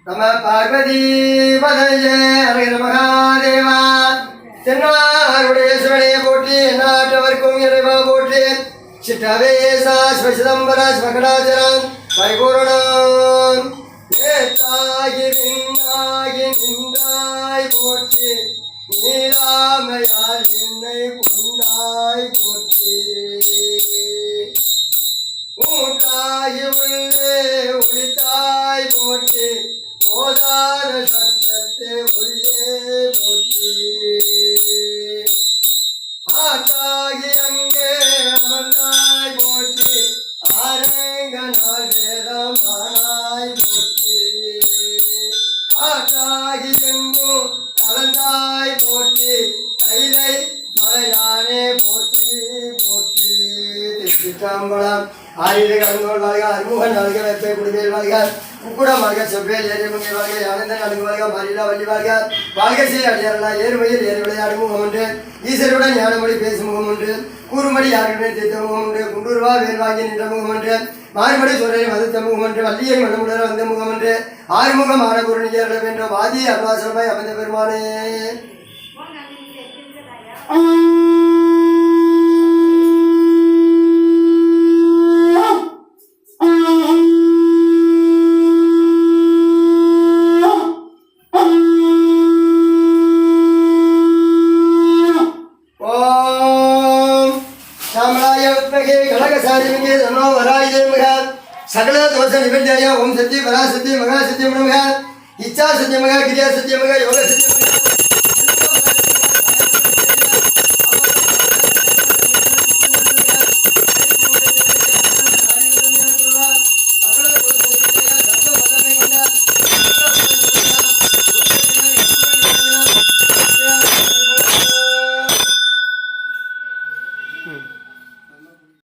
நம பார்வதி பதஞ்சே ஹர மகாதேவா. தென்னாருடைய சிவனையை போற்றி நாட்டவர்க்கும் இறைவா போற்றி. சிற்றவேசா சிவசிதம்பர சிவகடாச்சரம் பரிபூரணம் ஏத்தாகி நின்னாகி நின்றாய் போற்றி. நீலாமையால் என்னை கொண்டாய் போற்றி. மூன்றாகி உள்ளே ஒளித்தாய் போற்றி. போதாத சத்தத்தை உள்ளே போற்றி. ஆட்டாகி அங்கே அமர்ந்தாய் போற்றி. ஆரங்கனால் வேதமானாய் போற்றி. ஆட்டாகி எங்கும் கலந்தாய் போற்றி. கைலை மலையானே போற்றி போற்றி. திருச்சிற்றம்பலம். ஆயுத கலங்கோள் வாழ்க. அறுமுகன் வாழ்க. வெப்பை குடிமையில் வாழ்க. குக்குடம் வாழ்க. செவ்வேல் ஏரியமுகை வாழ்க. ஆனந்தன் அழுங்கு வாழ்க. மரிலா வள்ளி வாழ்க. வாழ்க செய் அடியாரலா. ஏறுமையில் ஏறு விளையாடு முகம் ஒன்று. ஈஸ்வருடன் ஞானமொழி பேசும் முகம் ஒன்று. கூறுமடி யாருமே தீர்த்த முகம் ஒன்று. குண்டூர்வா வேல் வாங்கி நின்ற முகம் ஒன்று. மாறுபடி சொல்லை மதத்த முகம் ஒன்று. வள்ளியை மனமுடர வந்த முகம் ஒன்று. ஆறுமுகம் ஆன குருணியர்கள் என்ற வாதி அருணாசலமாய் அமைந்த பெருமானே. சகல தோஷ நிபந்தனையா ஓம் சக்தி பராசக்தி மகா சக்தி மக இச்சா சத்தியமக கிரியா சத்தியமக யோக சத்தியமக